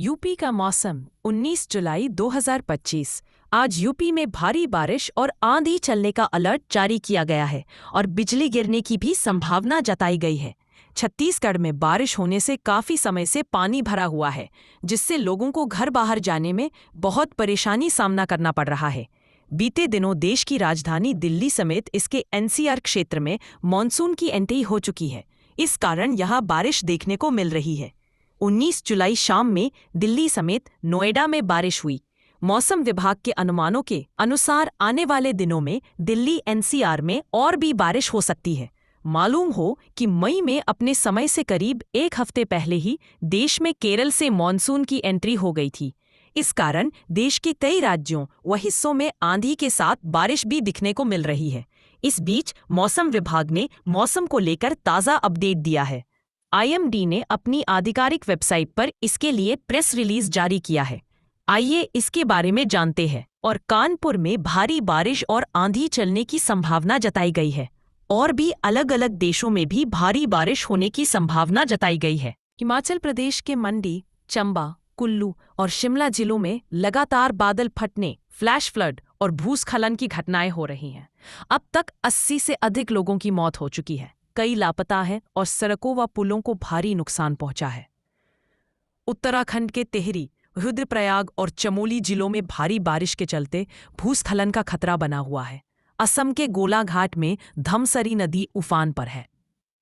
UP का मौसम 19 जुलाई 2025। आज यूपी में भारी बारिश और आंधी चलने का अलर्ट जारी किया गया है और बिजली गिरने की भी संभावना जताई गई है। छत्तीसगढ़ में बारिश होने से काफी समय से पानी भरा हुआ है, जिससे लोगों को घर बाहर जाने में बहुत परेशानी सामना करना पड़ रहा है। बीते दिनों देश की राजधानी दिल्ली समेत इसके एनसीआर क्षेत्र में मानसून की एंट्री हो चुकी है। इस कारण यहां बारिश देखने को मिल रही है। 19 जुलाई शाम में दिल्ली समेत नोएडा में बारिश हुई। मौसम विभाग के अनुमानों के अनुसार आने वाले दिनों में दिल्ली एनसीआर में और भी बारिश हो सकती है। मालूम हो कि मई में अपने समय से करीब एक हफ्ते पहले ही देश में केरल से मानसून की एंट्री हो गई थी। इस कारण देश के कई राज्यों व हिस्सों में आंधी के साथ बारिश भी दिखने को मिल रही है। इस बीच मौसम विभाग ने मौसम को लेकर ताज़ा अपडेट दिया है। आईएमडी ने अपनी आधिकारिक वेबसाइट पर इसके लिए प्रेस रिलीज जारी किया है। आइए इसके बारे में जानते हैं। और कानपुर में भारी बारिश और आंधी चलने की संभावना जताई गई है। और भी अलग अलग देशों में भी भारी बारिश होने की संभावना जताई गई है। हिमाचल प्रदेश के मंडी, चंबा, कुल्लू और शिमला जिलों में लगातार बादल फटने, फ्लैश फ्लड और भूस्खलन की घटनाएं हो रही हैं। अब तक 80 से अधिक लोगों की मौत हो चुकी है, कई लापता हैं और सड़कों व पुलों को भारी नुकसान पहुंचा है। उत्तराखंड के टिहरी, रुद्रप्रयाग और चमोली जिलों में भारी बारिश के चलते भूस्खलन का खतरा बना हुआ है। असम के गोलाघाट में धमसरी नदी उफान पर है,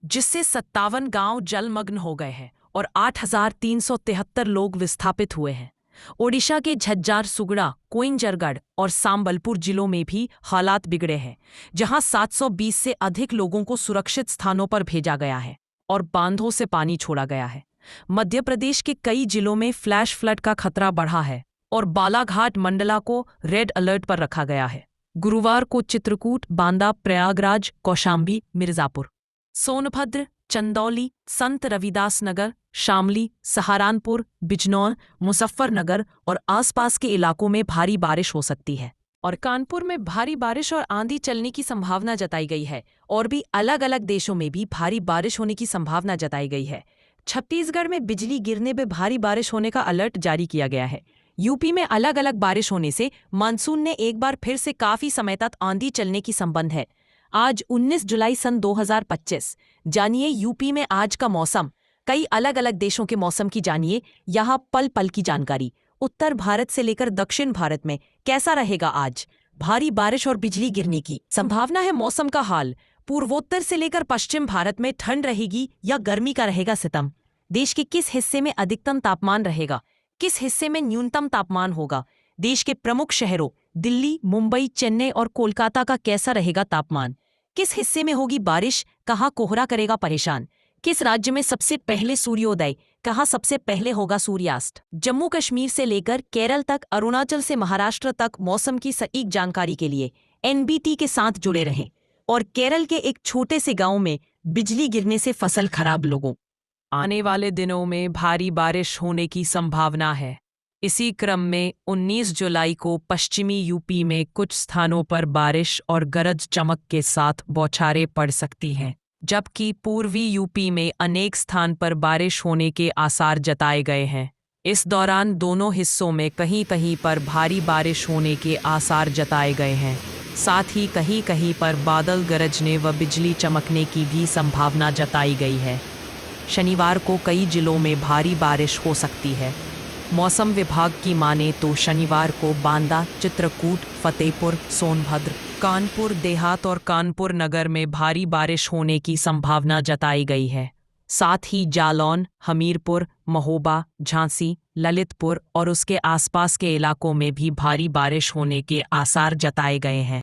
जिससे 57 गांव जलमग्न हो गए हैं और 8,373 लोग विस्थापित हुए हैं। ओडिशा के झज्जार सुगड़ा, कोइंजरगढ़ और सांबलपुर जिलों में भी हालात बिगड़े हैं, जहां 720 से अधिक लोगों को सुरक्षित स्थानों पर भेजा गया है और बांधों से पानी छोड़ा गया है। मध्य प्रदेश के कई जिलों में फ्लैश फ्लड का खतरा बढ़ा है और बालाघाट मंडला को रेड अलर्ट पर रखा गया है। गुरुवार को चित्रकूट, बांदा, प्रयागराज, कौशाम्बी, मिर्जापुर, सोनभद्र, चंदौली, संत रविदास नगर, शामली, सहारनपुर, बिजनौर, मुजफ्फरनगर और आसपास के इलाकों में भारी बारिश हो सकती है। और कानपुर में भारी बारिश और आंधी चलने की संभावना जताई गई है। और भी अलग अलग देशों में भी भारी बारिश होने की संभावना जताई गई है। छत्तीसगढ़ में बिजली गिरने पर भारी बारिश होने का अलर्ट जारी किया गया है। यूपी में अलग अलग बारिश होने से मानसून ने एक बार फिर से काफी समय तक आंधी चलने की संबंध है। आज 19 जुलाई सन 2025। जानिए यूपी में आज का मौसम। कई अलग अलग देशों के मौसम की जानिए यहाँ पल पल की जानकारी। उत्तर भारत से लेकर दक्षिण भारत में कैसा रहेगा आज? भारी बारिश और बिजली गिरने की संभावना है। मौसम का हाल। पूर्वोत्तर से लेकर पश्चिम भारत में ठंड रहेगी या गर्मी का रहेगा सितम। देश के किस हिस्से में अधिकतम तापमान रहेगा, किस हिस्से में न्यूनतम तापमान होगा? देश के प्रमुख शहरों दिल्ली, मुंबई, चेन्नई और कोलकाता का कैसा रहेगा तापमान? किस हिस्से में होगी बारिश, कहाँ कोहरा करेगा परेशान? किस राज्य में सबसे पहले सूर्योदय, कहाँ सबसे पहले होगा सूर्यास्त? जम्मू कश्मीर से लेकर केरल तक, अरुणाचल से महाराष्ट्र तक मौसम की सटीक जानकारी के लिए एनबीटी के साथ जुड़े रहें। और केरल के एक छोटे से गांव में बिजली गिरने से फसल खराब लोगों। आने वाले दिनों में भारी बारिश होने की संभावना है। इसी क्रम में 19 जुलाई को पश्चिमी यूपी में कुछ स्थानों पर बारिश और गरज चमक के साथ बौछारें पड़ सकती हैं, जबकि पूर्वी यूपी में अनेक स्थान पर बारिश होने के आसार जताए गए हैं। इस दौरान दोनों हिस्सों में कहीं कहीं पर भारी बारिश होने के आसार जताए गए हैं। साथ ही कहीं कहीं पर बादल गरजने व बिजली चमकने की भी संभावना जताई गई है। शनिवार को कई जिलों में भारी बारिश हो सकती है। मौसम विभाग की माने तो शनिवार को बांदा, चित्रकूट, फतेहपुर, सोनभद्र, कानपुर देहात और कानपुर नगर में भारी बारिश होने की संभावना जताई गई है। साथ ही जालौन, हमीरपुर, महोबा, झांसी, ललितपुर और उसके आसपास के इलाकों में भी भारी बारिश होने के आसार जताए गए हैं।